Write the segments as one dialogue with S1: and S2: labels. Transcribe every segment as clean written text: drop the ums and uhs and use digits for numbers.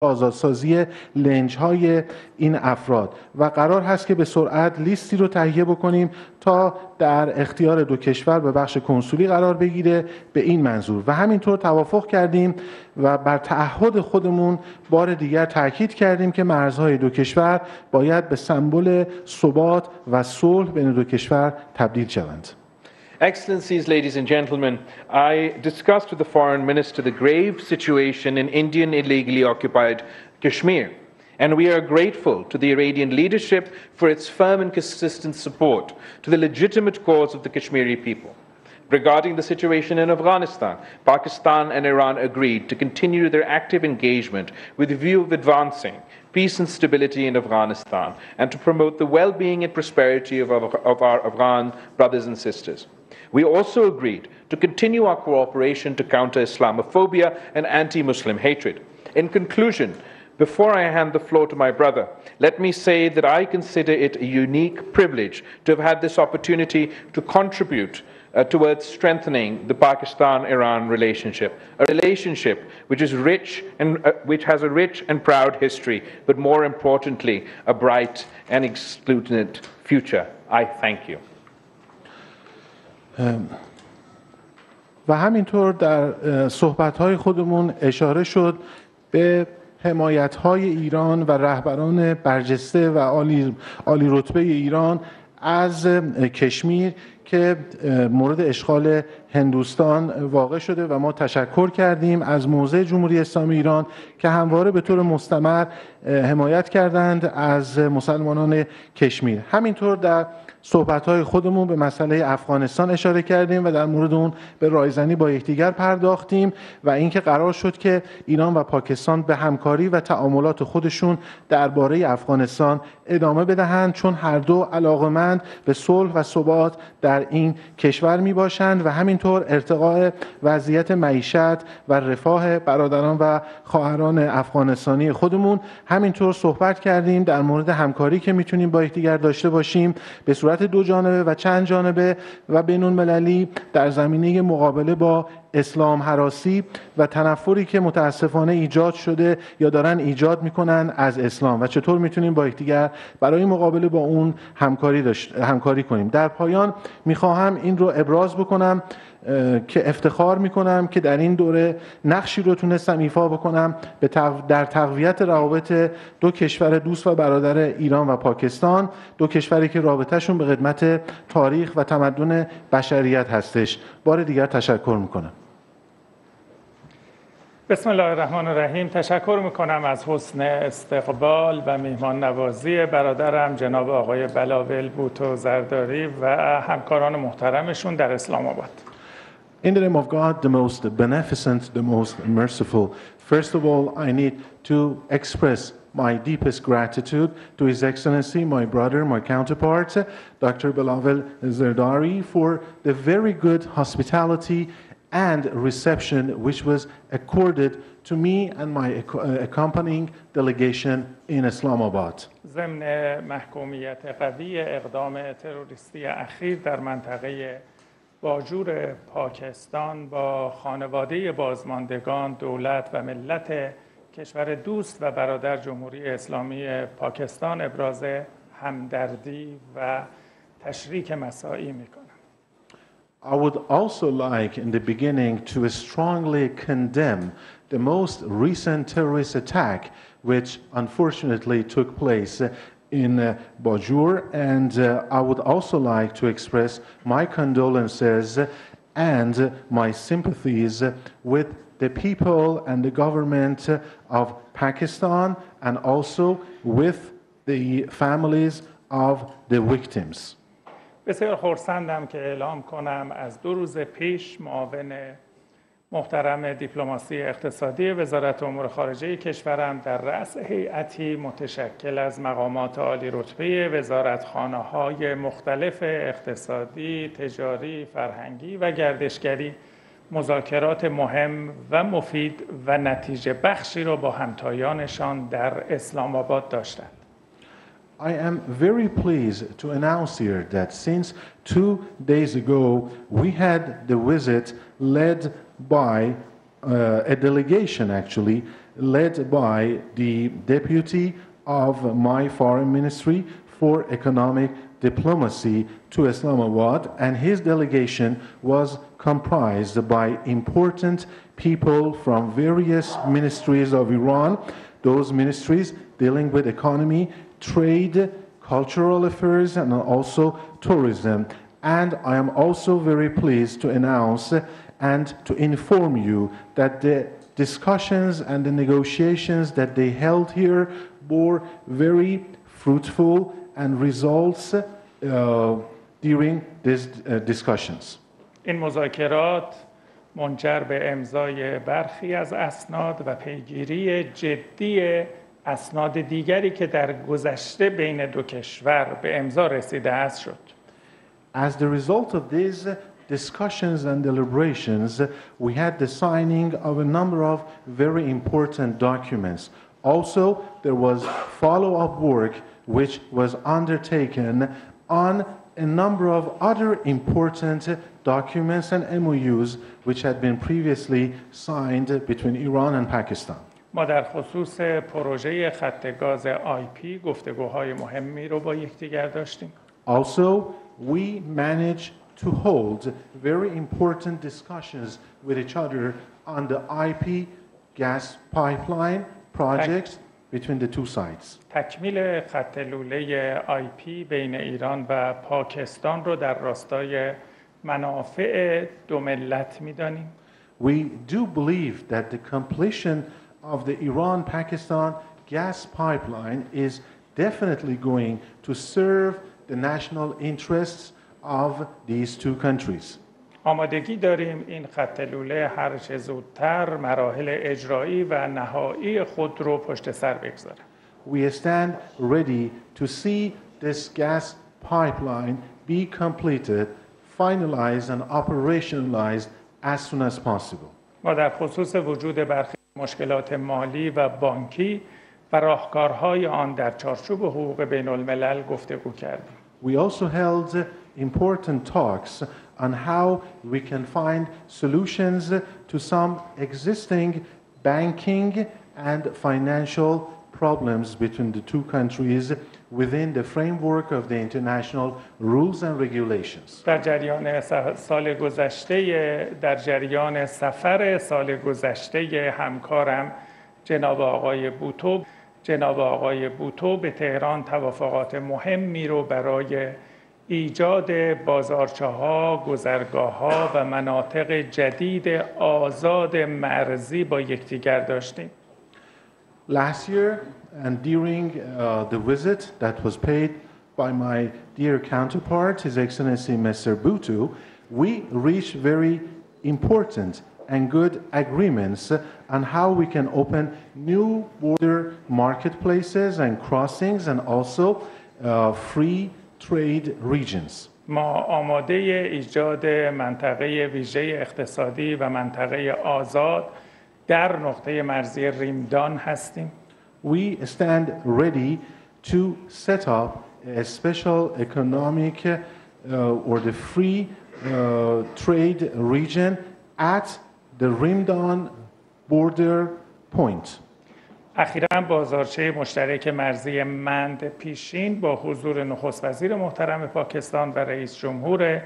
S1: آزادسازی لنج‌های این افراد و قرار هست که به سرعت لیستی رو تهیه بکنیم تا در اختیار دو کشور به بخش کنسولی قرار بگیره به این منظور و همینطور توافق کردیم و بر تعهد خودمون بار دیگر تاکید کردیم که مرزهای دو کشور باید به سمبل ثبات و صلح بین دو کشور تبدیل شوند.
S2: Excellencies, ladies and gentlemen, I discussed with the Foreign Minister the grave situation in Indian illegally occupied Kashmir, and we are grateful to the Iranian leadership for its firm and consistent support to the legitimate cause of the Kashmiri people. Regarding the situation in Afghanistan, Pakistan and Iran agreed to continue their active engagement with the view of advancing peace and stability in Afghanistan and to promote the well-being and prosperity of our Afghan brothers and sisters. We also agreed to continue our cooperation to counter Islamophobia and anti-Muslim hatred. In conclusion, before I hand the floor to my brother, let me say that I consider it a unique privilege to have had this opportunity to contribute towards strengthening the Pakistan-Iran relationship, a relationship which is rich and which has a rich and proud history, but more importantly, a bright and exultant future. I thank you.
S1: و همینطور در صحبت‌های خودمون اشاره شد به حمایت‌های ایران و رهبران برجسته و عالی رتبه ایران از کشمیر که مورد اشغال هندوستان واقع شده و ما تشکر کردیم از موضع جمهوری اسلامی ایران که همواره به طور مستمر حمایت کردند از مسلمانان کشمیر. همینطور در صحبت‌های خودمون به مسئله افغانستان اشاره کردیم و در مورد اون به رایزنی با یکدیگر پرداختیم و اینکه قرار شد که ایران و پاکستان به همکاری و تعاملات خودشون درباره افغانستان ادامه بدهند چون هر دو علاقمند به صلح و ثبات در این کشور میباشند و همینطور ارتقاء وضعیت معیشت و رفاه برادران و خواهران افغانستانی خودمون. همینطور صحبت کردیم در مورد همکاری که میتونیم با یکدیگر داشته باشیم به صورت دو جانبه و چند جانبه و بین المللی در زمینه مقابله با اسلام هراسی و تنفری که متاسفانه ایجاد شده یا دارن ایجاد میکنن از اسلام و چطور میتونیم با یکدیگر برای مقابله با اون همکاری کنیم. در پایان میخواهم این رو ابراز بکنم که افتخار میکنم که در این دوره نقشی رو تونستم ایفا بکنم در تقویت روابط دو کشور دوست و برادر ایران و پاکستان، دو کشوری که رابطهشون به خدمت تاریخ و تمدن بشریت هستش. بار دیگر تشکر میکنم.
S3: بسم الله الرحمن الرحیم. تشکر میکنم از حسن استقبال و میهمان نوازی برادرم جناب آقای بلاول بوتو زرداری و همکاران محترمشون در اسلام آباد.
S1: In the name of God, the most beneficent, the most merciful, first of all, I need to express my deepest gratitude to His Excellency, my brother, my counterpart, Dr. Bilawal Zardari, for the very good hospitality and reception which was accorded to me and my accompanying delegation in Islamabad.
S3: ضمن محکومیت قوی اقدام تروریستی اخیر در منطقه باجور پاکستان با خانواده بازماندگان، دولت و ملت کشور دوست و برادر جمهوری اسلامی پاکستان ابراز همدردی و تشریک مساعی می‌کنم.
S1: I would also like in the beginning to strongly condemn the most recent terrorist attack which unfortunately took place in Bajur, and I would also like to express my condolences and my sympathies with the people and the government of Pakistan and also with the families of the victims.
S3: بسیار خرسندم که اعلام کنم از 2 روز پیش معاون محترم دیپلماسی اقتصادی وزارت امور خارجه کشورم در رأس هیئتی متشکل از مقامات عالی رتبه وزارتخانه‌های مختلف اقتصادی، تجاری، فرهنگی و گردشگری مذاکرات مهم و مفید و نتیجه بخشی را با همتایانشان در اسلام آباد داشتند.
S1: I am very pleased to announce here that since 2 days ago we had the visit led by a delegation actually led by the deputy of my foreign ministry for economic diplomacy to Islamabad, and his delegation was comprised by important people from various ministries of Iran, those ministries dealing with economy, trade, cultural affairs, and also tourism. And I am also very pleased to announce and to inform you that the discussions and the negotiations that they held here bore very fruitful and results during these discussions.
S3: این مذاکرات منجر به امضای برخی از اسناد و پیگیری جدی اسناد دیگری که در گذشته بین دو کشور به امضا رسیده است شد.
S1: As the result of these discussions and deliberations, we had the signing of a number of very important documents. Also, there was follow-up work which was undertaken on a number of other important documents and MOUs which had been previously signed between Iran and Pakistan.
S3: ما در خصوص پروژه خط گاز IP گفتگوهای مهمی رو با یکدیگر داشتیم.
S1: Also, we managed to hold very important discussions with each other on the IP gas pipeline projects between the two sides.
S3: تکمیل خط لوله IP بین ایران و پاکستان رو در راستای منافع دو ملت می‌دانیم.
S1: We do believe that the completion of the Iran-Pakistan gas pipeline is definitely going to serve the national interests of these two countries.
S3: آمادگی داریم این خط لوله هر چه زودتر مراحل اجرایی و نهایی خود رو پشت سر بگذاره.
S1: We stand ready to see this gas pipeline be completed, finalized and operationalized as soon as possible.
S3: ما در خصوص وجود برخی مشکلات مالی و بانکی و راهکارهای آن در چارچوب حقوق بین الملل گفتگو کردیم.
S1: We also held important talks on how we can find solutions to some existing banking and financial problems between the two countries within the framework of the international rules and regulations.
S3: در جریان سفر سال گذشته همکارم جناب آقای بوتو به تهران توافقات مهمی رو برای ایجاد بازارچه‌ها، گذرگاه‌ها و مناطق جدید آزاد مرزی با یکدیگر داشتیم.
S1: Last year and during the visit that was paid by my dear counterpart, His Excellency Mr. Bhutto, we reached very important and good agreements on how we can open new border marketplaces and crossings and also free trade regions.
S3: ما آماده ایجاد منطقه ویژه اقتصادی و منطقه آزاد در نقطه مرزی ریمدان هستیم.
S1: We stand ready to set up a special economic or the free trade region at the Rimdan border point.
S3: اخیراً بازارچه مشترک مرزی مند پیشین با حضور نخست وزیر محترم پاکستان و رئیس جمهور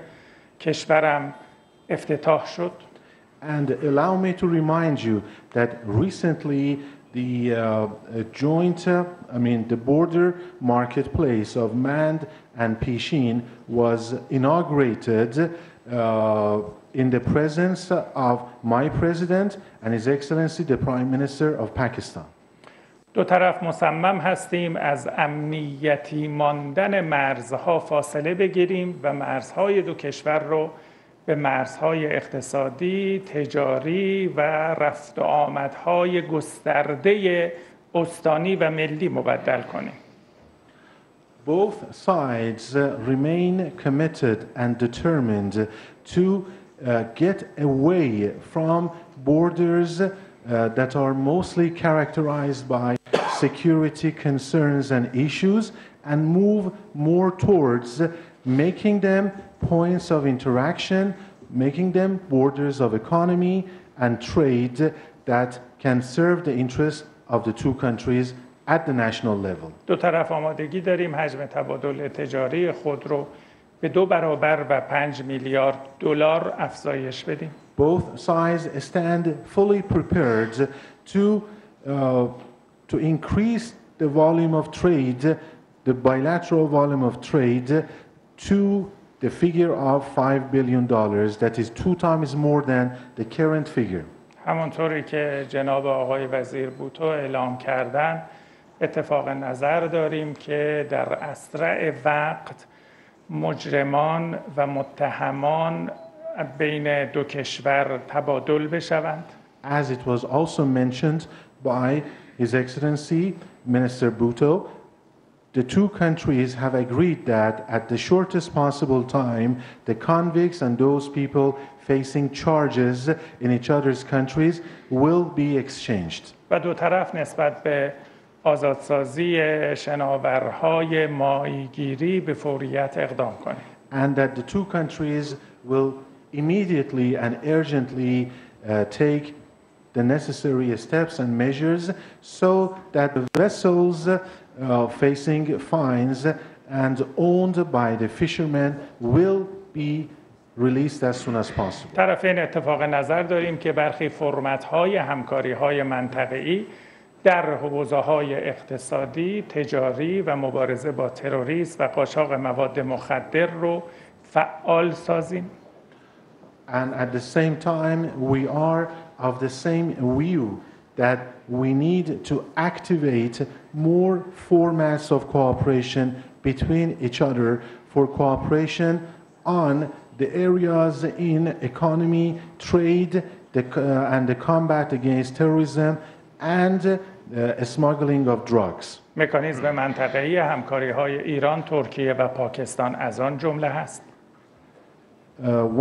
S3: کشورم افتتاح شد.
S1: And allow me to remind you that recently the the border marketplace of Mand and Pishin was inaugurated in the presence of my president and His Excellency the Prime Minister of Pakistan.
S3: دو طرف مصمم هستیم از امنیتی ماندن مرزها فاصله بگیریم و مرزهای دو کشور رو به مرزهای اقتصادی، تجاری و رفت و آمدهای گسترده استانی و ملی مبدل کنیم.
S1: Both sides remain committed and determined to get away from borders that are mostly characterized by security concerns and issues and move more towards making them points of interaction, making them borders of economy and trade that can serve the interests of the two countries at the national level.
S3: دو طرف آمادگی داریم حجم تبادل تجاری خود رو به 2 برابر و 5 میلیارد دلار افزایش بدیم.
S1: Both sides stand fully prepared to increase the volume of trade, the bilateral volume of trade, to the figure of $5 billion. That is 2 times more than the current figure.
S3: همانطوری که جناب آقای وزیر بوتو اعلام کردن، اتفاق نظر داریم که در اسرع وقت مجرمان و متهمان بین دو کشور تبادل بشوند.
S1: As it was also mentioned by His Excellency Minister Bhutto, the two countries have agreed that at the shortest possible time, the convicts and those people facing charges in each other's countries will be exchanged.
S3: و دو طرف نسبت به آزادسازی شناورهای ماهیگیری به فوریت اقدام کنند.
S1: And that the two countries will immediately and urgently take the necessary steps and measures so that the vessels facing fines and owned by the fishermen will be released as soon as possible.
S3: طرفین اتفاق نظر داریم که برخی فرمت‌های همکاری‌های منطقه‌ای در حوزه‌های اقتصادی، تجاری و مبارزه با تروریسم و قاچاق مواد مخدر رو فعال سازیم.
S1: And at the same time, we are of the same view that we need to activate more formats of cooperation between each other for cooperation on the areas in economy, trade, and the combat against terrorism and smuggling of drugs.
S3: مکانیزم منطقه‌ای همکاری‌های ایران، ترکیه و پاکستان از آن جمله هست.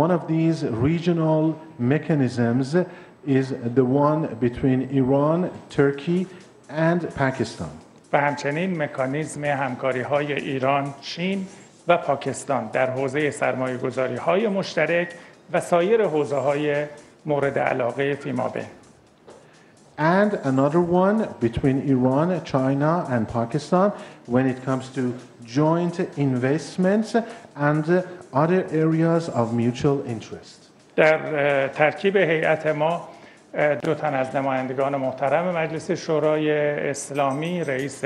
S1: One of these regional mechanisms is the one between Iran, Turkey, and Pakistan.
S3: و همچنین مکانیزم همکاری‌های ایران، چین و پاکستان در حوزه سرمایه‌گذاری‌های مشترک و سایر حوزه‌های مورد علاقه فیمابین.
S1: And another one between Iran, China, and Pakistan when it comes to joint investments and other areas of mutual interest.
S3: در ترکیب هیئت ما 2 تن از نمایندگان محترم مجلس شورای اسلامی، رئیس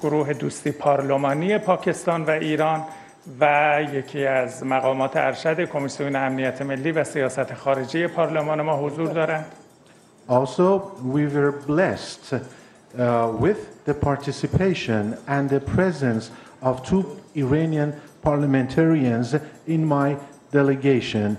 S3: گروه دوستی پارلمانی پاکستان و ایران و یکی از مقامات ارشد کمیسیون امنیت ملی و سیاست خارجی پارلمان ما حضور دارند.
S1: Also, we were blessed with the participation and the presence of 2 Iranian parliamentarians in my delegation.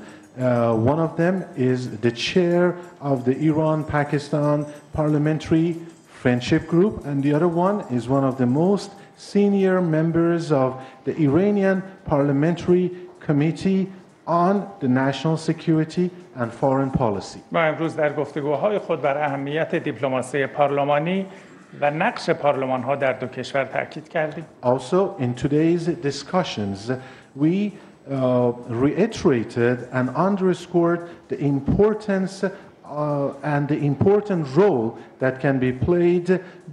S1: One of them is the chair of the Iran-Pakistan Parliamentary Friendship Group, and the other one is one of the most senior members of the Iranian Parliamentary Committee on the National Security and Foreign Policy.
S3: ما امروز در گفتگوهای خود بر اهمیت دیپلماسی پارلمانی و نقش پارلمان‌ها در دو کشور تاکید کردیم.
S1: Also, in today's discussions, we reiterated and underscored the importance and the important role that can be played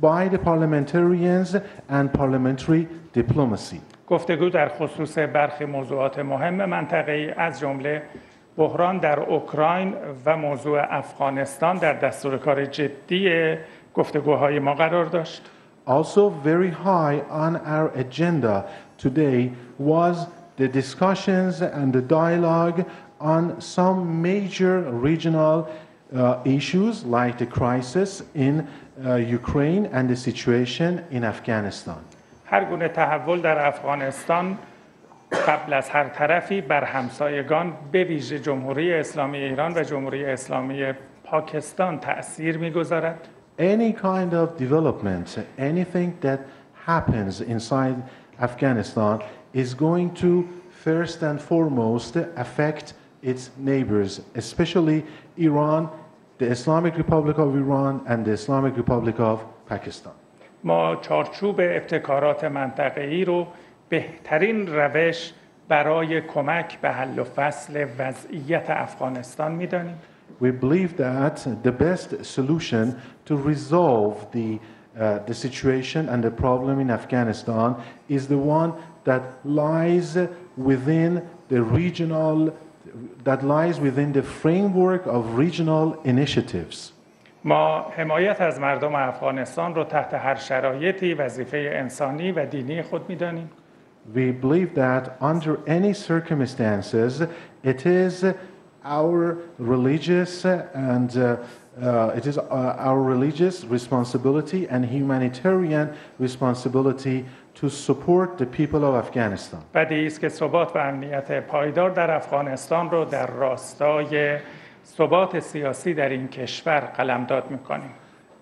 S1: by the parliamentarians and parliamentary diplomacy.
S3: گفتگو در خصوص برخی موضوعات مهم منطقه‌ای از جمله بحران در اوکراین و موضوع افغانستان در دستور کار جدی گفتگوهای ما قرار داشت.
S1: Also very high on our agenda today was the discussions and the dialogue on some major regional issues like the crisis in Ukraine and the situation in Afghanistan.
S3: هر گونه تحول در افغانستان قبل از هر طرفی بر همسایگان به ویژه جمهوری اسلامی ایران و جمهوری اسلامی پاکستان تأثیر می‌گذارد.
S1: Any kind of development, anything that happens inside Afghanistan is going to first and foremost affect its neighbors, especially Iran, the Islamic Republic of Iran, and the Islamic Republic of Pakistan.
S3: ما چارچوب ابتکارات منطقه‌ای رو بهترین روش برای کمک به حل و فصل وضعیت افغانستان می‌دانیم.
S1: We believe that the best solution to resolve the situation and the problem in Afghanistan is the one that lies within the framework of regional initiatives.
S3: ما حمایت از مردم افغانستان رو تحت هر شرایطی وظیفه انسانی و دینی خود می‌دانیم.
S1: We believe that under any circumstances, it is our religious responsibility and humanitarian responsibility to support the people of Afghanistan.
S3: بدیهی است که ثبات و امنیت پایدار در افغانستان رو در راستای ثبات سیاسی در این کشور قلمداد می‌کنیم.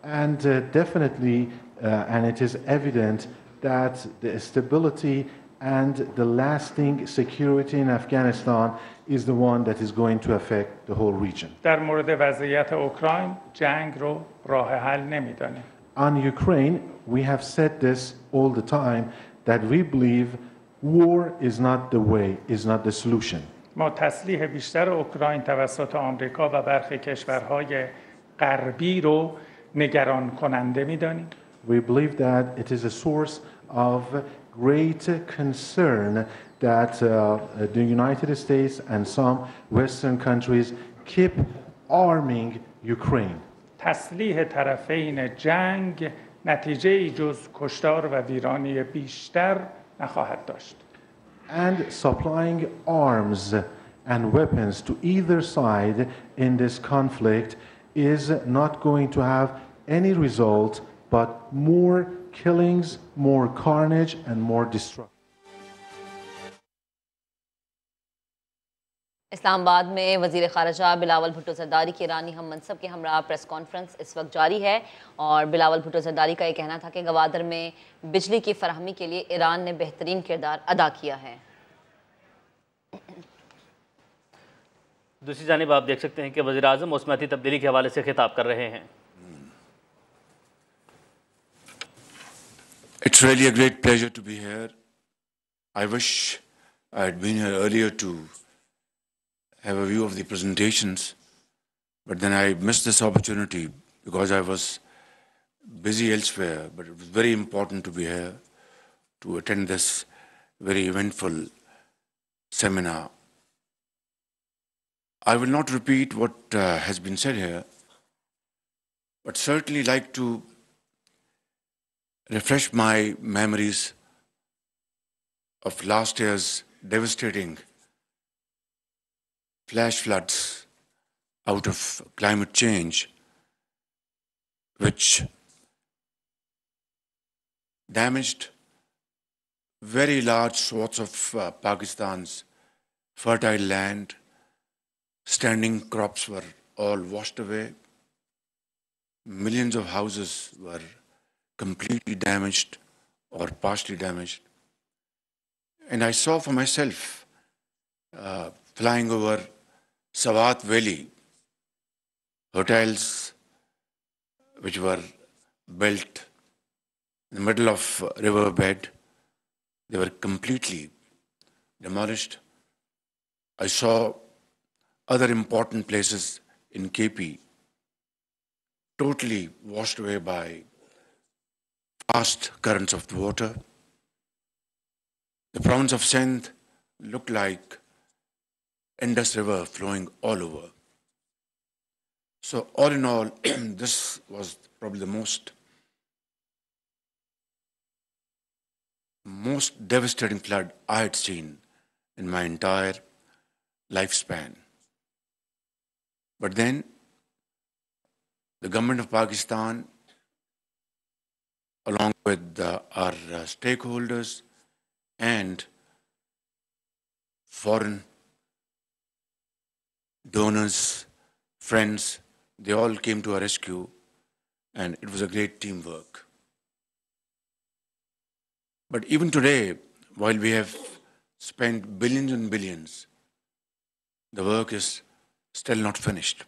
S1: And definitely, and it is evident that the stability and the lasting security in Afghanistan is the one that is going to affect the whole region.
S3: در مورد وضعیت اوکراین جنگ رو راه حل نمی‌دانیم.
S1: On Ukraine, we have said this all the time, that we believe war is not the way, is not the solution.
S3: ما تسلیح بیشتر اوکراین توسط آمریکا و برخی کشورهای غربی رو نگران کننده می‌دانیم.
S1: We believe that it is a source of great concern that the United States and some Western countries keep arming Ukraine.
S3: تسلیح طرفین جنگ نتیجه‌ای جز کشتار و ویرانی بیشتر نخواهد داشت.
S1: And supplying arms and weapons to either side in this conflict is not going to have any result but more killings, more carnage, and more destruction.
S4: Islamabad में वज़ीर ख़ारजा बिलावल भुट्टो ज़रदारी की ईरानी हम मनसब के हमरा press conference इस वक्त जारी है और बिलावल भुट्टो ज़रदारी का ये कहना था कि गवादर में बिजली की फराहमी के लिए ईरान ने बेहतरीन किरदार अदा किया है।
S5: दूसरी जानिब आप देख सकते हैं कि वज़ीर-ए-आज़म मौसमियाती तब्दीली के हवाले से खिताब कर रहे हैं।
S6: It's really a great pleasure to be here. I wish I had been here earlier to have a view of the presentations, but then I missed this opportunity because I was busy elsewhere, but it was very important to be here to attend this very eventful seminar. I will not repeat what has been said here, but certainly like to refresh my memories of last year's devastating flash floods out of climate change, which damaged very large swaths of Pakistan's fertile land. Standing crops were all washed away. Millions of houses were completely damaged or partially damaged. And I saw for myself, flying over Swat Valley, hotels which were built in the middle of riverbed, they were completely demolished. I saw other important places in KP totally washed away by fast currents of the water. The province of Sindh looked like Indus River flowing all over. So all in all, this was probably the most devastating flood I had seen in my entire lifespan. But then the government of Pakistan, along with our stakeholders and foreign donors, friends, they all came to our rescue, and it was a great teamwork. But even today, while we have spent billions and billions, the work is still not finished.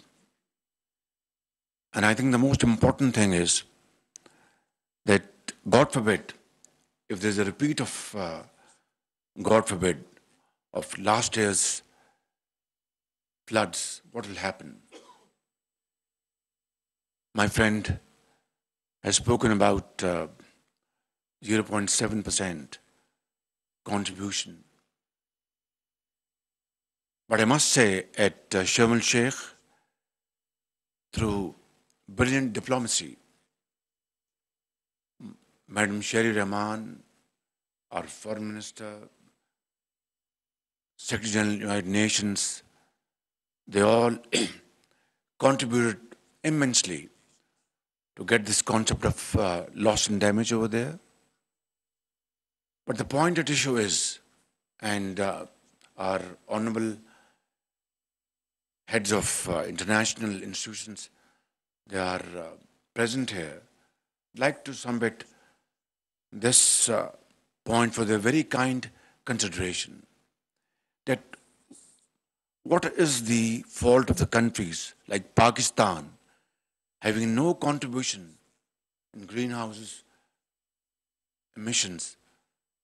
S6: And I think the most important thing is that, God forbid, if there's a repeat of, God forbid, of last year's floods, what will happen? My friend has spoken about 0.7% contribution. But I must say, at Sharm el-Sheikh, through brilliant diplomacy, Madam Sharif Rahman, our Foreign Minister, Secretary General of the United Nations, they all contributed immensely to get this concept of loss and damage over there. But the point at issue is, and our honorable heads of international institutions, they are present here, like to submit this point for their very kind consideration, that what is the fault of the countries like Pakistan having no contribution in greenhouse emissions?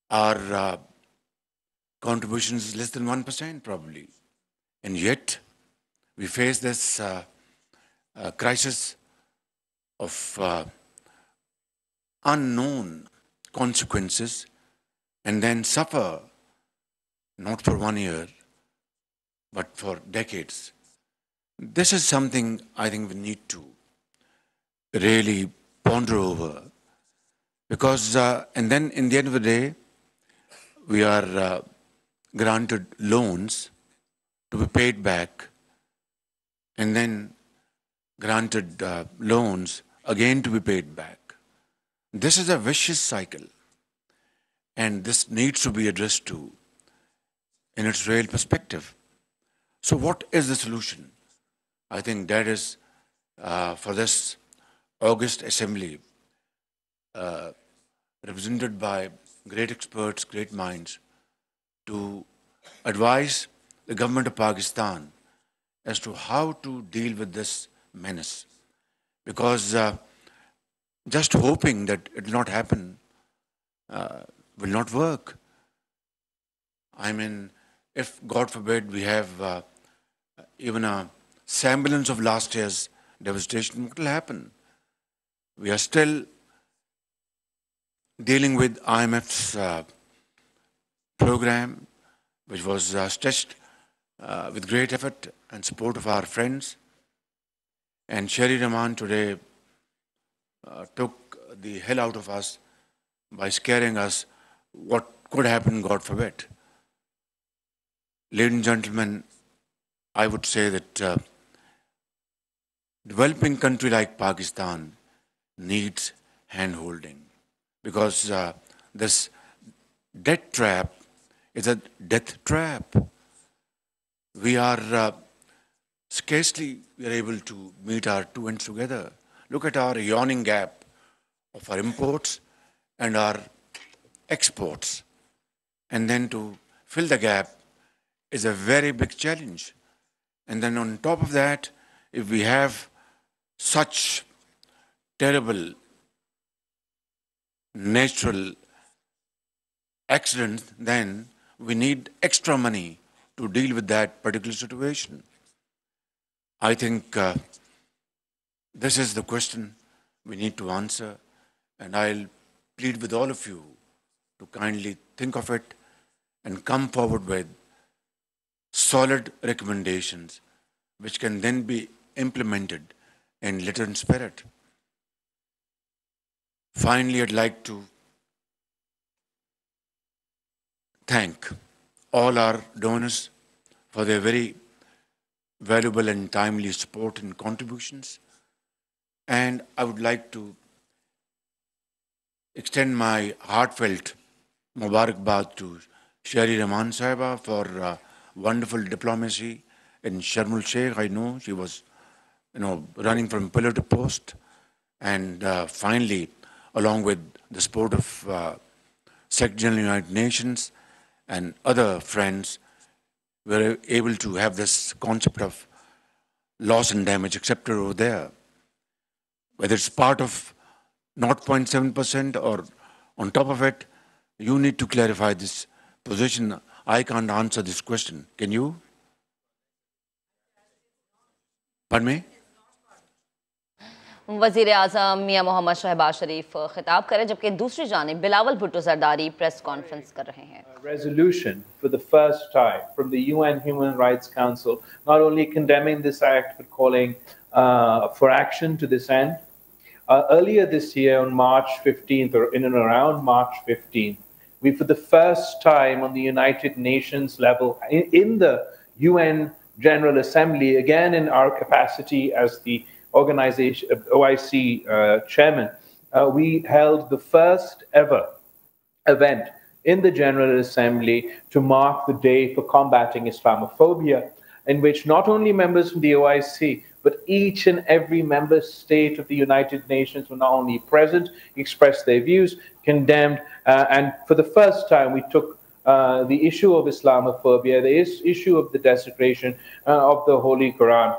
S6: Our contribution is less than 1% probably. And yet, we face this crisis of unknown consequences and then suffer not for 1 year, but for decades. This is something I think we need to really ponder over, because, and then in the end of the day, we are granted loans to be paid back, and then granted loans again to be paid back. This is a vicious cycle, and this needs to be addressed too in its real perspective. So what is the solution? I think that is for this August Assembly, represented by great experts, great minds, to advise the government of Pakistan as to how to deal with this menace. Because just hoping that it will not happen will not work. I mean, if, God forbid, we have even a semblance of last year's devastation, what will happen? We are still dealing with IMF's program, which was stretched with great effort and support of our friends. And Sharif Rahman today took the hell out of us by scaring us what could happen, God forbid. Ladies and gentlemen, I would say that developing country like Pakistan needs hand-holding, because this debt trap is a death trap. We are scarcely able to meet our two ends together. Look at our yawning gap of our imports and our exports. And then to fill the gap is a very big challenge. And then on top of that, if we have such terrible natural accidents, then we need extra money to deal with that particular situation. I think this is the question we need to answer, and I'll plead with all of you to kindly think of it and come forward with solid recommendations which can then be implemented in letter and spirit. Finally, I'd like to thank all our donors for their very valuable and timely support and contributions. And I would like to extend my heartfelt Mubarakbad to Sharif Rahman Sahiba for wonderful diplomacy in Sharm el-Sheikh. I know she was, running from pillar to post. And finally, along with the support of Secretary General of the United Nations and other friends, we were able to have this concept of loss and damage accepted over there. Whether it's part of 0.7% or on top of it, you need to clarify this position. I can't answer this question. Can you? Pardon me?
S4: वज़ीर आज़म मियां मोहम्मद शहबाज शरीफ खिताब करें, जबकि दूसरी जानिब Bilawal Bhutto Zardari press conference कर रहे हैं।
S2: Resolution for the first time from the UN Human Rights Council, not only condemning this act but calling for action to this end. Earlier this year, on March 15th, or in and around March 15th, we, for the first time on the United Nations level, in the UN General Assembly, again in our capacity as the organization, OIC chairman, we held the first ever event in the General Assembly to mark the day for combating Islamophobia, in which not only members from the OIC, but each and every member state of the United Nations were not only present, expressed their views, condemned, and for the first time we took the issue of Islamophobia, the issue of the desecration of the Holy Quran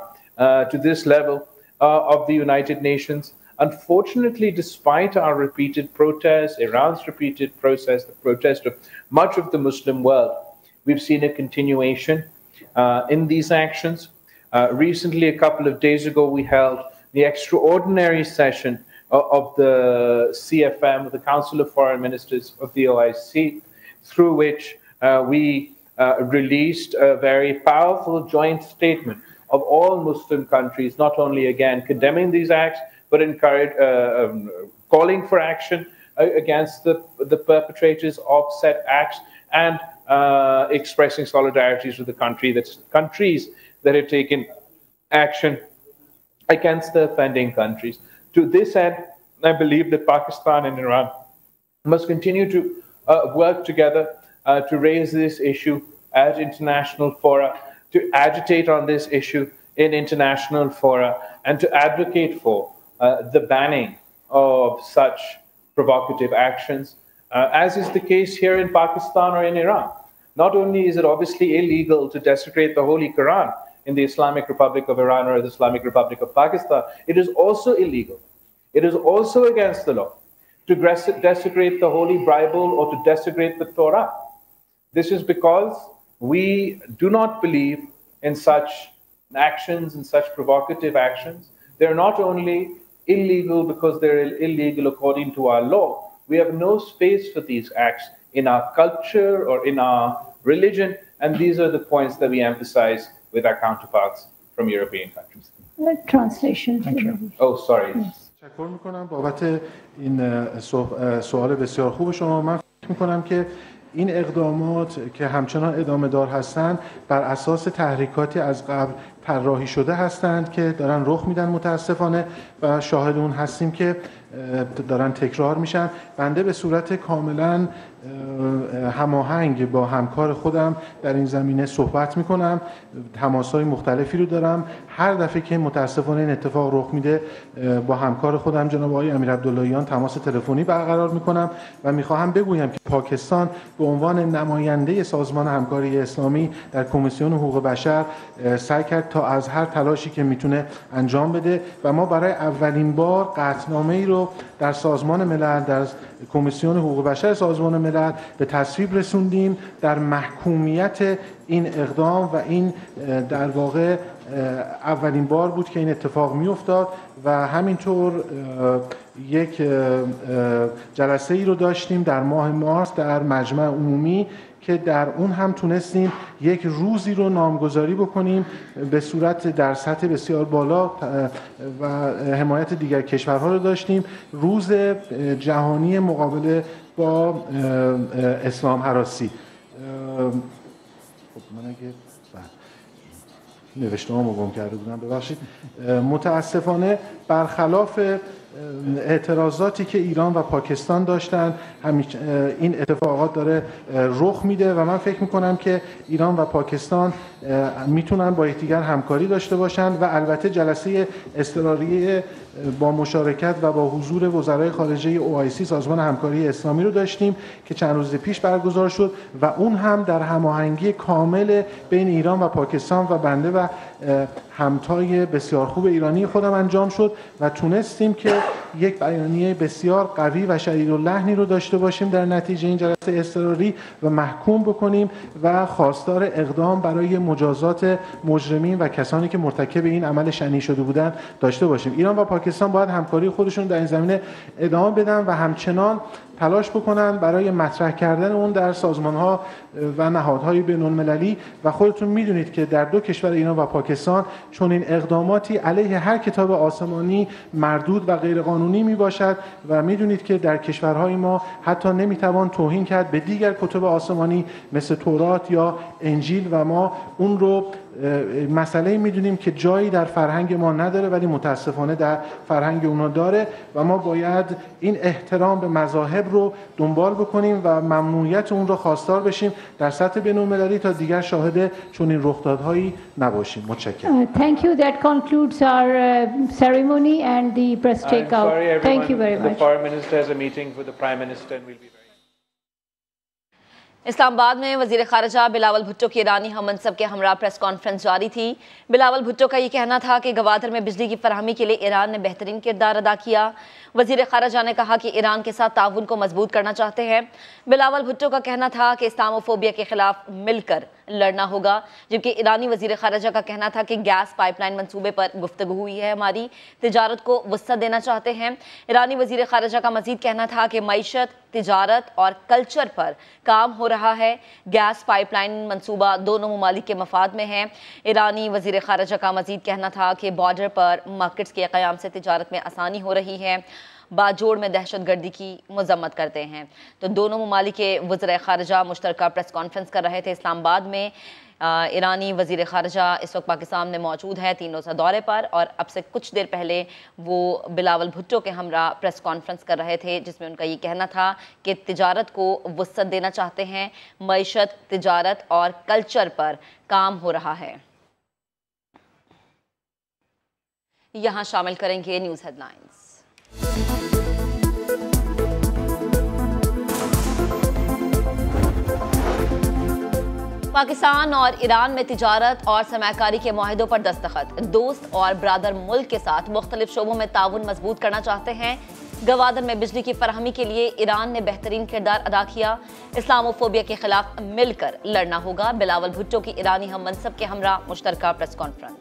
S2: to this level of the United Nations. Unfortunately, despite our repeated protests, Iran's repeated protests, the protest of much of the Muslim world, we've seen a continuation in these actions. Recently, a couple of days ago, we held the extraordinary session of the CFM, the Council of Foreign Ministers of the OIC, through which we released a very powerful joint statement of all Muslim countries, not only again condemning these acts, but calling for action against the perpetrators of said acts, and expressing solidarities with the countries that have taken action against the offending countries. To this end, I believe that Pakistan and Iran must continue to work together to raise this issue at international fora, to agitate on this issue in international fora, and to advocate for the banning of such provocative actions, as is the case here in Pakistan or in Iran. Not only is it obviously illegal to desecrate the Holy Quran in the Islamic Republic of Iran or the Islamic Republic of Pakistan, it is also illegal. It is also against the law to desecrate the Holy Bible or to desecrate the Torah. This is because we do not believe in such actions and such provocative actions. They're not only illegal because they're illegal according to our law. We have no space for these acts in our culture or in our religion, and these are the points that we emphasize with our counterparts from European countries.
S7: Translation.
S2: Thank you. Oh, sorry.
S1: تشکر میکنم بابت این سوال بسیار خوب شما. من فکر میکنم که این اقدامات که همچنان ادامه دار هستند بر اساس تحریکاتی از قبل طراحی شده هستند که دارن رخ میدن متاسفانه و شاهد اون هستیم که دارن تکرار میشن. بنده به صورت کاملا هماهنگ با همکار خودم در این زمینه صحبت میکنم، تماس‌های مختلفی رو دارم. هر دفعه که متاسفانه این اتفاق رخ میده با همکار خودم جناب آقای امیرعبداللهیان تماس تلفنی برقرار میکنم و میخواهم بگویم که پاکستان به عنوان نماینده سازمان همکاری اسلامی در کمیسیون حقوق بشر سعی کرد تا از هر تلاشی که میتونه انجام بده و ما برای اولین بار قطعنامه‌ای رو در سازمان ملل، در کمیسیون حقوق بشر سازمان ملل به تصویب رسوندیم در محکومیت این اقدام و این در واقع اولین بار بود که این اتفاق میافتاد و همینطور یک جلسه ای رو داشتیم در ماه مارس در مجمع عمومی که در اون هم تونستیم یک روزی رو نامگذاری بکنیم به صورت در سطح بسیار بالا و حمایت دیگر کشورها رو داشتیم، روز جهانی مقابله با اسلام هراسی. خب من اگه نوشته‌هامو گم کرده بودم ببخشید. متاسفانه برخلاف اعتراضاتی که ایران و پاکستان داشتن این اتفاقات داره رخ میده و من فکر میکنم که ایران و پاکستان میتونن با یکدیگر همکاری داشته باشن و البته جلسه اضطراری با مشارکت و با حضور وزرای خارجه OIC سازمان همکاری اسلامی رو داشتیم که چند روز پیش برگزار شد و اون هم در هماهنگی کامل بین ایران و پاکستان و بنده و همتای بسیار خوب ایرانی خودم انجام شد و تونستیم که یک بیانیه بسیار قوی و شدیداللحنی رو داشته باشیم در نتیجه این جلسه اضطراری و محکوم بکنیم و خواستار اقدام برای مجازات مجرمین و کسانی که مرتکب این عمل شنیع شده بودند داشته باشیم. ایران و پاکستان پاکستان باید همکاری خودشون در این زمینه ادامه بدن و همچنان تلاش بکنن برای مطرح کردن اون در سازمان‌ها و نهادهای بین‌المللی و خودتون میدونید که در دو کشور ایران و پاکستان چون این اقداماتی علیه هر کتاب آسمانی مردود و غیرقانونی میباشد و میدونید که در کشورهای ما حتی نمیتوان توهین کرد به دیگر کتب آسمانی مثل تورات یا انجیل و ما اون رو مسئله میدونیم که جایی در فرهنگ ما نداره ولی متاسفانه در فرهنگ اونا داره و ما باید این احترام به مذاهب رو دنبال بکنیم و ممنوعیت اون رو خواستار بشیم در سطح بین‌المللی تا دیگر شاهد چنین رخدادهایی نباشیم. متشکرم.
S7: Thank you. That concludes our ceremony and the press takeout. Thank you very much.
S2: The Foreign Minister has a meeting with the Prime Minister and will be very
S4: Islamabad में वज़ीर ख़ारिजा बिलावल भुट्टो की ईरानी हम मनसब के हमरा press conference जारी थी। बिलावल भुट्टो का ये कहना था कि गवादर में बिजली की फराहमी के लिए ईरान ने बेहतरीन किरदार अदा किया। वज़ीर ख़ारिजा ने कहा कि ईरान के साथ ताउन को मजबूत करना चाहते हैं। बिलावल भुट्टो का कहना था कि इस्लामोफोबिया के खिलाफ मिलकर लड़ना होगा, जबकि ईरानी वज़ीर ख़ारिजा का कहना था कि गैस पाइपलाइन मंसूबे पर गुफ्तगू हुई है, हमारी तिजारत को वसअत देना चाहते हैं। ईरानी वज़ीर ख़ारिजा का मज़ीद कहना था कि मईशत, तिजारत और कल्चर पर काम हो रहा है। गैस पाइपलाइन मंसूबा दोनों ममालिक के मफाद में है। ईरानी वज़ीर ख़ारिजा का मज़ीद कहना था कि बॉर्डर पर मार्केट्स के क़याम से तिजारत में आसानी हो रही है, बाजोड़ में दहशत गर्दी की मजम्मत करते हैं। तो दोनों ममालिक के वज़ीर ख़ारिजा मुश्तरका प्रेस कॉन्फ्रेंस कर रहे थे इस्लामाबाद में। ईरानी वज़ीर ख़ारिजा इस वक्त पाकिस्तान में मौजूद है 3 रोज़ा दौरे पर और अब से कुछ देर पहले वो बिलावल भुट्टो के हमरा प्रेस कॉन्फ्रेंस कर रहे थे, जिसमें उनका ये कहना था कि तिजारत को वसअत देना चाहते हैं, मईशत, तिजारत और कल्चर पर काम हो रहा है। यहाँ शामिल करेंगे न्यूज़ हेडलाइंस। पाकिस्तान और ईरान में तिजारत और सरमायाकारी के मुआहदों पर दस्तखत। दोस्त और ब्रादर मुल्क के साथ मुख्तलिफ शोबों में ताउन मजबूत करना चाहते हैं। गवादर में बिजली की फराहमी के लिए ईरान ने बेहतरीन किरदार अदा किया। इस्लामोफोबिया के खिलाफ मिलकर लड़ना होगा। बिलावल भुट्टो की ईरानी हम मनसब के हमरा मुश्तरका प्रेस कॉन्फ्रेंस।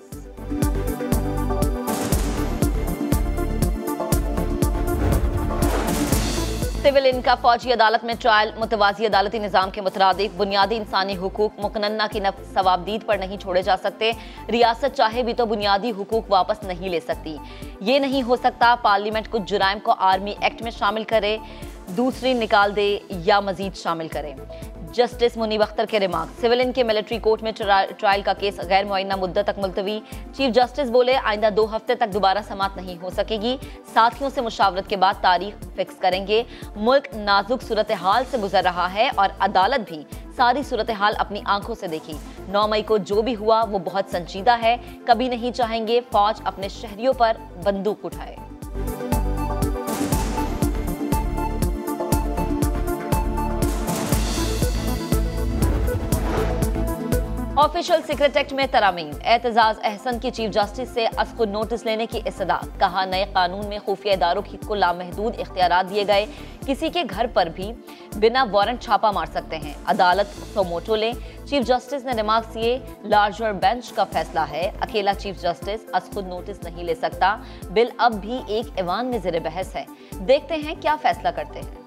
S4: सिविल इनका फौजी अदालत में ट्रायल। मुतवाज़ी अदालती निज़ाम के मुताबिक बुनियादी इंसानी हुकूक मुकन्ना की सवाबदीद पर नहीं छोड़े जा सकते। रियासत चाहे भी तो बुनियादी हुकूक वापस नहीं ले सकती। ये नहीं हो सकता पार्लियामेंट कुछ जुराइम को आर्मी एक्ट में शामिल करे, दूसरी निकाल दे या मजीद शामिल करे। जस्टिस मुनीब अख्तर के रिमार्क। सिविलियन के मिलिट्री कोर्ट में ट्रायल का केस गैर मुअय्यना मुद्दत तक मुलतवी। चीफ जस्टिस बोले आइंदा 2 हफ्ते तक दोबारा समाअत नहीं हो सकेगी। साथियों से मुशावरत के बाद तारीख फिक्स करेंगे। मुल्क नाजुक सूरत हाल से गुजर रहा है और अदालत भी सारी सूरत हाल अपनी आंखों से देखी। 9 मई को जो भी हुआ वो बहुत संजीदा है। कभी नहीं चाहेंगे फौज अपने शहरियों पर बंदूक उठाए। ऑफिशियल सीक्रेट एक्ट में तरमीम। एतजाज अहसन की चीफ जस्टिस से खुद नोटिस लेने की इस्तदाद। कहा नए कानून में खुफिया इदारों को लामहदूद इख्तियारात दिए गए। किसी के घर पर भी बिना वारंट छापा मार सकते हैं। अदालत सोमोटो ले। चीफ जस्टिस ने रिमार्क्स दिए लार्जर बेंच का फैसला है। अकेला चीफ जस्टिस खुद नोटिस नहीं ले सकता। बिल अब भी एक ऐवान में ज़ेर बहस है। देखते हैं क्या फैसला करते हैं।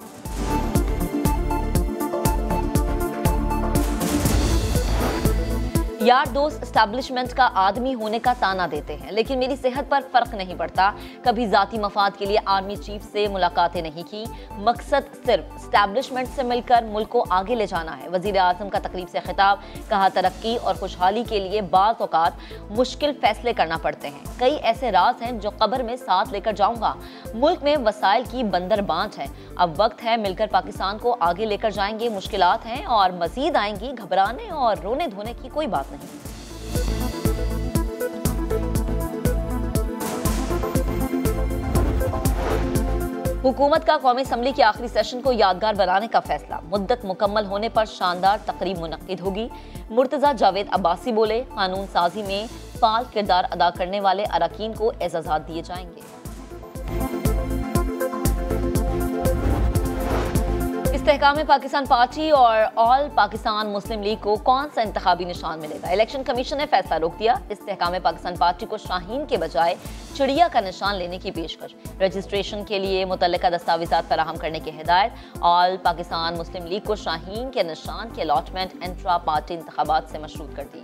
S4: यार दोस्त एस्टैब्लिशमेंट का आदमी होने का ताना देते हैं, लेकिन मेरी सेहत पर फर्क नहीं पड़ता। कभी जाती मफाद के लिए आर्मी चीफ से मुलाकातें नहीं की। मकसद सिर्फ एस्टैब्लिशमेंट से मिलकर मुल्क को आगे ले जाना है। वजीर आजम का तकरीब से खिताब। कहा तरक्की और खुशहाली के लिए बाज़ औक़ात मुश्किल फैसले करना पड़ते हैं। कई ऐसे राज हैं जो कब्र में साथ लेकर जाऊंगा। मुल्क में वसाइल की बंदरबांट है। अब वक्त है मिलकर पाकिस्तान को आगे लेकर जाएंगे। मुश्किलात हैं और मजीद आएंगी। घबराने और रोने धोने की कोई बात नहीं। हुकूमत का कौमी असम्बली के आखिरी सेशन को यादगार बनाने का फैसला। मुद्दत मुकम्मल होने पर शानदार तकरीब मुनक्किद होगी। मुर्तजा जावेद अब्बासी बोले कानून साजी में फाल किरदार अदा करने वाले अरकान को एजाज़ात दिए जाएंगे। इस्तेहकाम पाकिस्तान पार्टी और ऑल पाकिस्तान मुस्लिम लीग को कौन सा इंतखाबी निशान मिलेगा? इलेक्शन कमीशन ने फैसला रोक दिया। इस्तेहकाम पाकिस्तान पार्टी को शाहीन के बजाय चिड़िया का निशान लेने की पेशकश। रजिस्ट्रेशन के लिए मुतल्लिका दस्तावेज़ात फराहम करने की हिदायत। ऑल पाकिस्तान मुस्लिम लीग को शाहीन के निशान की अलॉटमेंट इंट्रा पार्टी इंतखाबात से मशरूत कर दी।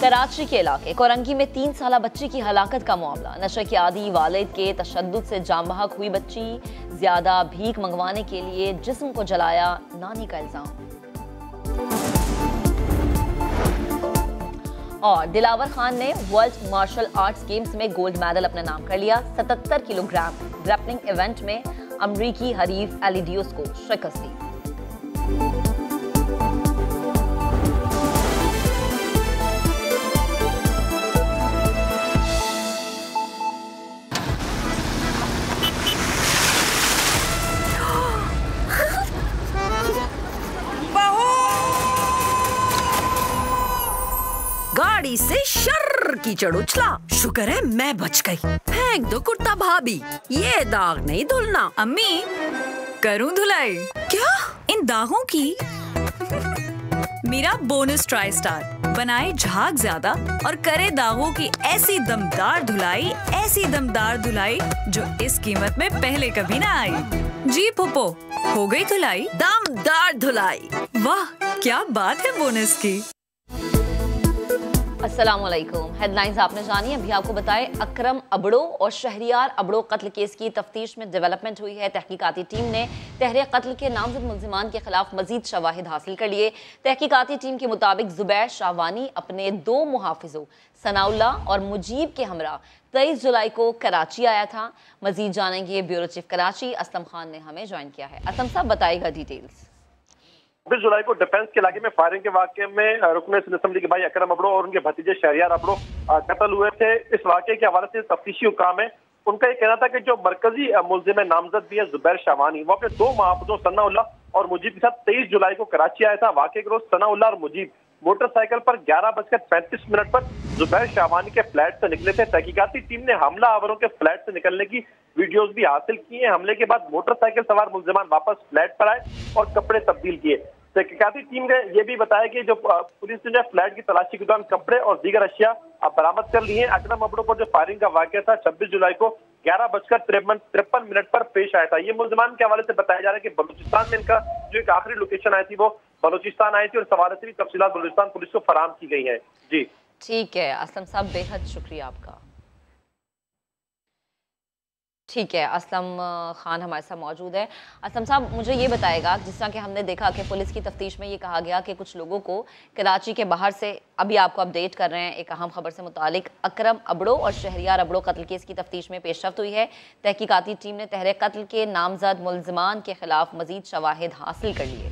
S4: कराची के इलाके कोरंगी में 3 साला बच्ची की हलाकत का मामला। नशे के आदी वालिद के तशद्दुद से जाम बहक हुई बच्ची। ज्यादा भीख मंगवाने के लिए जिस्म को जलाया, नानी का इल्जाम। और दिलावर खान ने वर्ल्ड मार्शल आर्ट्स गेम्स में गोल्ड मेडल अपने नाम कर लिया। 77 किलोग्राम ग्रैपलिंग इवेंट में अमरीकी हरीफ एलिडियोस को शिकस्त दी।
S8: गाड़ी से शर्र कीचड़ उछला। शुक्र है मैं बच गई। फेंक दो कुर्ता भाभी, ये दाग नहीं धुलना।
S9: अम्मी करूं धुलाई?
S8: क्या?
S9: इन दागों की मेरा बोनस ट्राई स्टार बनाए झाग ज्यादा और करे दागों की ऐसी दमदार धुलाई जो इस कीमत में पहले कभी ना आई। जी पुप्पो, हो गई धुलाई?
S8: दमदार धुलाई।
S9: वाह क्या बात है बोनस की।
S4: अस्सलामुअलैकुम। हेडलाइंस आपने जानी। अभी आपको बताएं, अकरम अबड़ो और शहरियार अबड़ो कत्ल केस की तफ्तीश में डेवलपमेंट हुई है। तहकीकाती टीम ने तहरीर कत्ल के नामजद मुल्जिमान के खिलाफ मजीद शवाहिद हासिल कर लिए। तहकीकाती टीम के मुताबिक जुबैर शाहवानी अपने 2 मुहाफिजों सनाउल्ला और मुजीब के हमरा 23 जुलाई को कराची आया था। मजीद जानेंगे ब्यूरो चीफ कराची असलम खान ने हमें ज्वाइन किया है। असलम साहब बताएगा डिटेल्स।
S10: 20 जुलाई को डिफेंस के इलाके में फायरिंग के वाकये में रुकन असेंबली के भाई अकरम अबड़ो और उनके भतीजे शहरियार अबड़ो कत्ल हुए थे। इस वाकये के हवाले से तफ्तीशी हुकाम है, उनका ये कहना था कि जो मरकजी मुल्जिम नामजद भी है जुबैर शाहवानी, वो अपने 2 मुहाफिजों सनाउल्ला और मुजीब के साथ 23 जुलाई को कराची आया था। वाकये के रोज सनाउल्ला और मुजीब मोटरसाइकिल पर 11:35 पर जुबैर शाहवानी के फ्लैट से निकले थे। तहकीकाती टीम ने हमला आवरों के फ्लैट से निकलने की वीडियोस भी हासिल किए। हमले के बाद मोटरसाइकिल सवार मुल्जिमान वापस फ्लैट पर आए और कपड़े तब्दील किए। तहकीकाती टीम ने यह भी बताया कि जो पुलिस ने फ्लैट की तलाशी के दौरान कपड़े और दीगर अशिया बरामद कर लिए हैं। अकरम अबड़ो पर जो फायरिंग का वाकया था 26 जुलाई को 11:53 पर पेश आया था। ये मुल्जिमान के हवाले से बताया जा रहा है कि बलूचिस्तान में इनका जो एक आखिरी लोकेशन आई थी वो बलूचिस्तान आई थी और इस हवाले से भी तफसीलात बलूचिस्तान पुलिस को फराहम की गई है। जी
S4: ठीक है असलम साहब, बेहद शुक्रिया आपका। ठीक है, असलम खान हमारे साथ मौजूद है। असलम साहब मुझे ये बताएगा, जिस तरह कि हमने देखा कि पुलिस की तफ्तीश में ये कहा गया कि कुछ लोगों को कराची के बाहर से, अभी आपको अपडेट कर रहे हैं एक अहम खबर से मुतालिक, अकरम अबड़ो और शहरियार अबड़ो कत्ल केस की तफ्तीश में पेशरफ्त हुई है। तहकीकाती टीम ने तहरीर कत्ल के नामजद मुल्जिमान के खिलाफ मजीद शवाहिद हासिल कर लिए।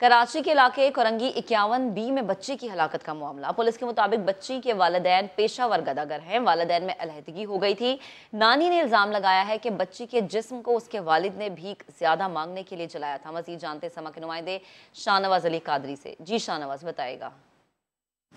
S4: कराची के इलाके कोरंगी 51B में बच्ची की हलाकत का मामला। पुलिस के मुताबिक बच्ची के वालिदैन पेशावर गदागर हैं। वालिदैन में अलहदगी हो गई थी। नानी ने इल्ज़ाम लगाया है कि बच्ची के जिस्म को उसके वालिद ने भीख ज्यादा मांगने के लिए जलाया था। मजीद जानते समा के नुमाइंदे शाहनवाज अली कादरी से। जी शाहनवाज बताएगा।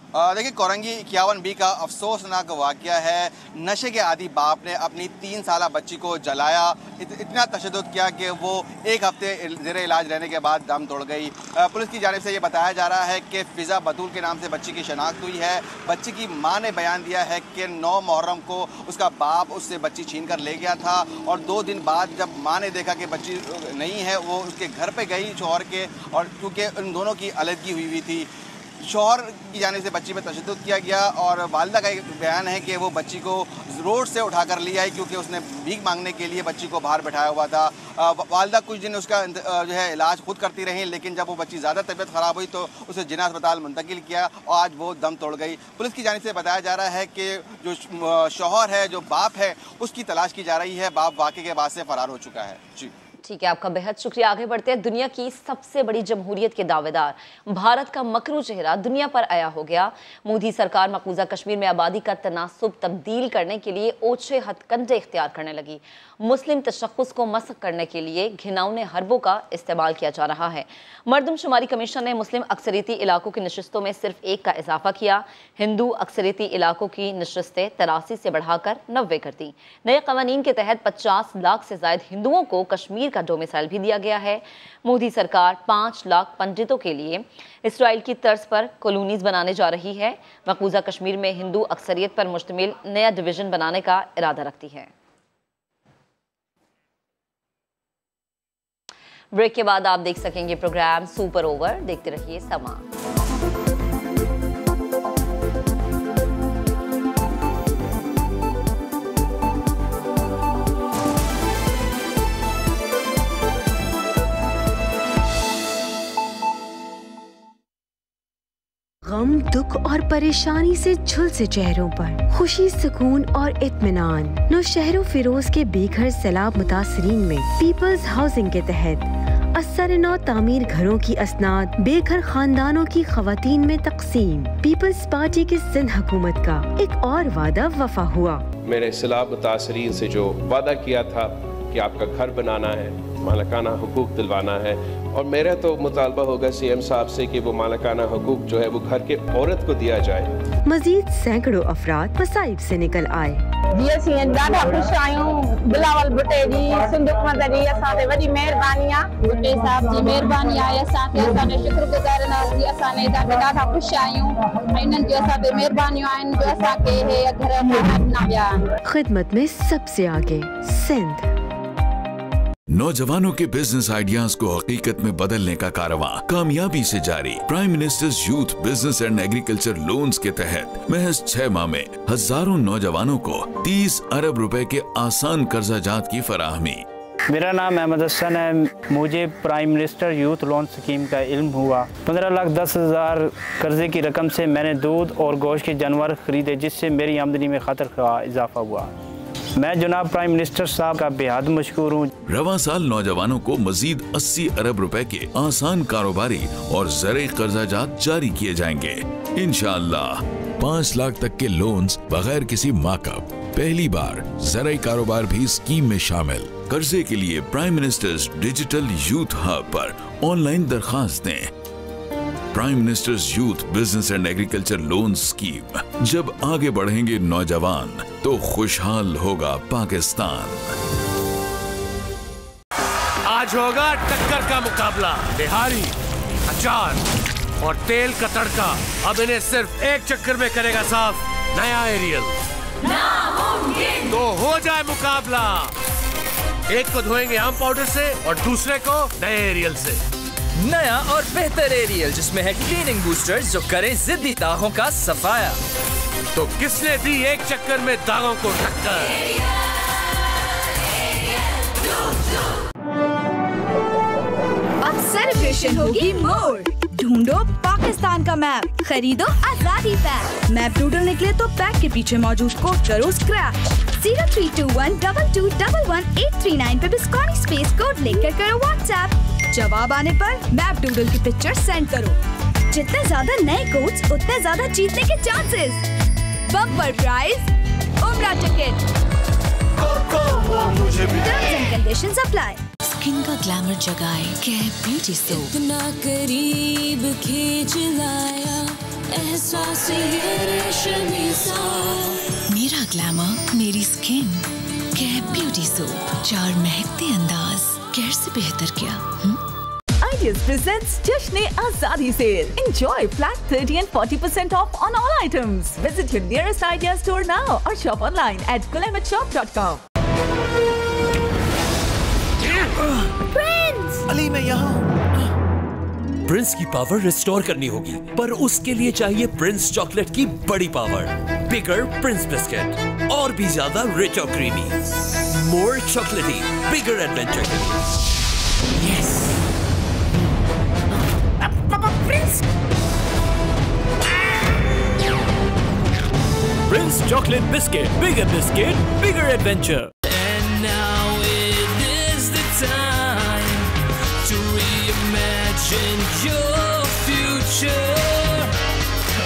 S11: देखिए, कोरंगी 51B का अफसोसनाक वाक़या है। नशे के आदी बाप ने अपनी 3 साला बच्ची को जलाया। इतना तशद्दुद किया कि वो 1 हफ्ते ज़ेरे इलाज रहने के बाद दम तोड़ गई। पुलिस की जानिब से ये बताया जा रहा है कि फ़िज़ा बतूल के नाम से बच्ची की शनाख्त हुई है। बच्ची की माँ ने बयान दिया है कि 9 मुहर्रम को उसका बाप उससे बच्ची छीन कर ले गया था और 2 दिन बाद जब माँ ने देखा कि बच्ची नहीं है, वो उसके घर पर गई शौहर के, और क्योंकि उन दोनों की अलहदगी हुई थी, शौहर की जाने से बच्ची पर तशद्दुद किया गया। और वालिदा का एक बयान है कि वो बच्ची को रोड से उठाकर ले आई क्योंकि उसने भीख मांगने के लिए बच्ची को बाहर बैठाया हुआ था। वालिदा कुछ दिन उसका जो है इलाज खुद करती रही, लेकिन जब वो बच्ची ज़्यादा तबीयत ख़राब हुई तो उसे जिना अस्पताल मुंतकिल किया और आज वो दम तोड़ गई। पुलिस की जानिब से बताया जा रहा है कि जो शौहर है, जो बाप है, उसकी तलाश की जा रही है। बाप वाक़े के बाद से फ़रार हो चुका है। जी
S4: ठीक है, आपका बेहद शुक्रिया। आगे बढ़ते हैं। दुनिया की सबसे बड़ी जमहूरियत के दावेदार भारत का मकरू चेहरा दुनिया पर आया हो गया। मोदी सरकार मकबूजा कश्मीर में आबादी का तनासुब तब्दील करने के लिए ओछे हथकंडे इख्तियार करने लगी। मुस्लिम तशख्खुस को मस्ख करने के लिए घिनौने हरबों का इस्तेमाल किया जा रहा है। मरदमशुमारी कमीशन ने मुस्लिम अक्सरियती इलाकों की नशिस्तों में सिर्फ 1 का इजाफा किया। हिंदू अक्सरियती इलाकों की नशिस्तें 83 से बढ़ाकर 90 कर दी। नए कवानीन के तहत 50 लाख से ज्यादा हिंदुओं को कश्मीर का डोमिसाइल भी दिया गया है। मोदी सरकार 5 लाख पंडितों के लिए इसराइल की तर्ज पर कॉलोनीज बनाने जा रही है। मकबूजा कश्मीर में हिंदू अक्सरियत पर मुश्तमिल नया डिवीजन बनाने का इरादा रखती है। ब्रेक के बाद आप देख सकेंगे प्रोग्राम सुपर ओवर। देखते रहिए समा।
S12: गम, दुख और परेशानी से झुलसे चेहरों पर खुशी, सुकून और इत्मीनान। नौशहरों फिरोज के बेघर सैलाब मुतासरीन में पीपल्स हाउसिंग के तहत असर-ए-नौ तामीर घरों की असनाद बेघर खानदानों की खवातीन में तकसीम। पीपल्स पार्टी की सिंध हुकूमत का एक और वादा वफा हुआ।
S13: मेरे सैलाब मुतासरीन से जो वादा किया था कि आपका घर बनाना है, मालिकाना हुकूक दिलवाना है, और मेरा तो मुतालबा होगा सीएम साहब से कि वो मालिकाना हुकूक जो है वो घर के औरत को दिया जाए।
S12: मजीद सैकड़ों अफराद मसाइब से निकल आए।
S14: ॾाढा ख़ुशि आहियूं। बिलावल भुट्टे जी सिंध हुकूमत जी असां ते वॾी महिरबानी आहे। भुट्टे साहब जी महिरबानी आहे असां ते, असांजे शुक्रगुज़ार आहियूं। असां ॾाढा ख़ुशि आहियूं ऐं इन्हनि जी असां ते महिरबानियूं आहिनि जो असांखे हे घर ठाहिणा विया आहिनि।
S12: खिदमत में सबसे आगे सिंध।
S15: नौजवानों के बिजनेस आइडियाज को हकीकत में बदलने का कारवां कामयाबी से जारी। Prime ministers youth business and agriculture loans के तहत महज 6 माह में हजारों नौजवानों को 30 अरब रुपए के आसान कर्जा जात की फराहमी।
S16: मेरा नाम अहमद हसन है। मुझे prime minister youth loan scheme का इल्म हुआ। 15,10,000 कर्जे की रकम से मैंने दूध और गोश्त के जानवर खरीदे, जिससे मेरी आमदनी में खतर का इजाफा हुआ। मैं जनाब प्राइम मिनिस्टर साहब का बेहद मशकूर हूँ।
S15: रवां साल नौजवानों को मजीद 80 अरब रुपए के आसान कारोबारी और ज़राई कर्जाजात जारी किए जाएंगे। इंशाअल्लाह 5 लाख तक के लोन्स बगैर किसी मार्कअप। पहली बार ज़राई कारोबार भी स्कीम में शामिल। कर्जे के लिए prime ministers digital youth hub पर ऑनलाइन दरखास्त दें। Prime ministers youth business and agriculture loan scheme. जब आगे बढ़ेंगे नौजवान तो खुशहाल होगा पाकिस्तान।
S17: आज होगा टक्कर का मुकाबला। बिहारी, अचार और तेल का तड़का अब इन्हें सिर्फ एक चक्कर में करेगा साफ नया एरियल। तो हो जाए मुकाबला। एक को धोएंगे आम पाउडर से और दूसरे को नए एरियल से।
S18: नया और बेहतर एरियल जिसमें है क्लीनिंग बूस्टर्स जो करें जिद्दी दागों का सफाया।
S17: तो किसने दी एक चक्कर में दागों को टक्कर?
S9: अब सेलिब्रेशन होगी मोर। ढूंढो पाकिस्तान का मैप, खरीदो आजादी पैक। मैप डूडल निकले तो पैक के पीछे मौजूद कोड करो स्क्रैच। 032122113839 पे बिस्कॉनी स्पेस कोड लेकर करो व्हाट्सएप। जवाब आने पर मैप डूडल की पिक्चर सेंड करो। जितने ज्यादा नए कोड्स उतने ज्यादा जीतने के चांसेस। बम्पर प्राइज, उम्रा ticket. Terms and conditions apply.
S19: Skin का ग्लैमर जगाए कैप ब्यूटी सोप। इतना करीब खींच लाया एहसास ये रेशमी सा। मेरा ग्लैमर मेरी स्किन। Cap beauty soap. 4 महकते अंदाज। कैर से बेहतर क्या?
S20: Ideas presents Jashn-e Azadi sale. Enjoy flat 30 and 40% off on all items. Visit your nearest Idea store now or shop online at gulamatshop.com.
S17: Prince! Ali मैं यहाँ। प्रिंस की पावर रिस्टोर करनी होगी, पर उसके लिए चाहिए प्रिंस चॉकलेट की बड़ी पावर। बिगर प्रिंस बिस्किट, और भी ज्यादा रिच और creamy, more chocolatey, bigger adventure. Yes Prince. Prince chocolate biscuit, bigger adventure. And now it is the time
S18: Change your future,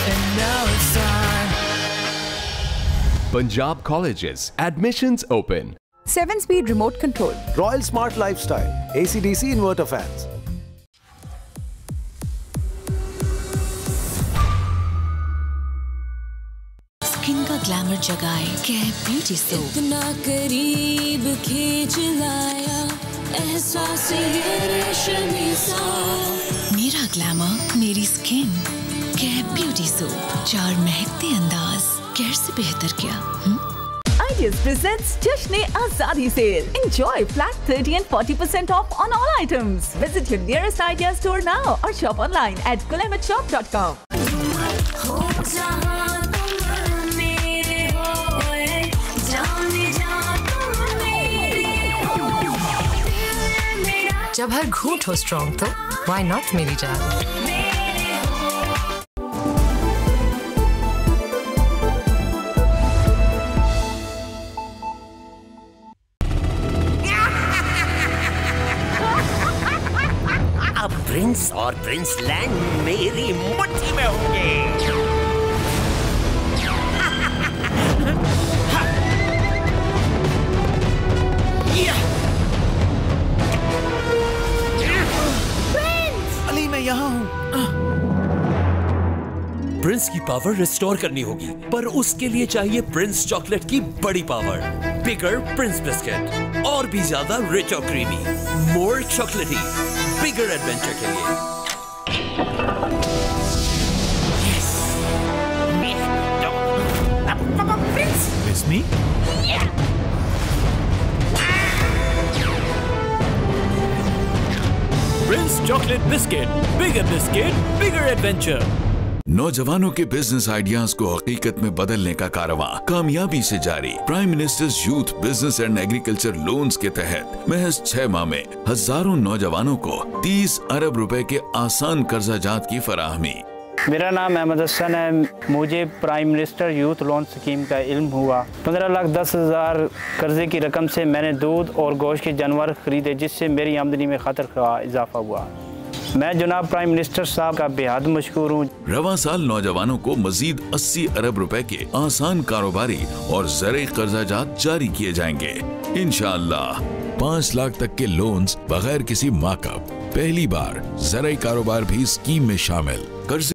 S18: and now it's time.
S21: Punjab colleges, admissions open.
S20: 7-speed remote control.
S22: Royal Smart Lifestyle, AC/DC inverter fans.
S19: Skin का glamour जगाए cap beauty soap. इतना करीब खींच लाया एहसास ये रेशमी सा। मेरा ग्लैमर मेरी स्किन, कैप ब्यूटी सोप। 4 महकते अंदाज, कैर से बेहतर क्या?
S20: Ideas presents Jashne Azadi sale. Enjoy flat 30 and 40% off on all items. Visit your nearest Idea store now or shop online at gulamatshop.com.
S23: जब हर घूंट हो स्ट्रॉन्ग तो व्हाई नॉट मेरी जान।
S24: अब प्रिंस और प्रिंस लैंड मेरी मुट्ठी में होंगे।
S23: अली मैं यहाँ हूँ।
S25: प्रिंस की पावर रिस्टोर करनी होगी, पर उसके लिए चाहिए प्रिंस चॉकलेट की बड़ी पावर। बिगर प्रिंस बिस्किट, और भी ज्यादा रिच और creamy, more chocolatey, bigger adventure के लिए।
S24: Prince
S25: miss me?
S21: Prince chocolate biscuit, bigger adventure. नौजवानों के बिजनेस आइडियाज को हकीकत में बदलने का कारवां कामयाबी से जारी। Prime ministers youth business and agriculture loans के तहत महज 6 माह में हजारों नौजवानों को 30 अरब रुपए के आसान कर्जा जात की फराहमी।
S16: मेरा नाम अहमद हसन है। मुझे prime minister youth loan scheme का इल्म हुआ। 15,10,000 कर्जे की रकम से मैंने दूध और गोश्त के जानवर खरीदे, जिससे मेरी आमदनी में खतर का इजाफा हुआ। मैं जनाब प्राइम मिनिस्टर साहब का बेहद मशकूर हूँ।
S15: रवां साल नौजवानों को मजीद 80 अरब रुपए के आसान कारोबारी और ज़राई कर्जाजात जारी किए जाएंगे। इंशाअल्लाह 5 लाख तक के लोन्स बगैर किसी मार्कअप। पहली बार ज़राई कारोबार भी स्कीम में शामिल। कर्ज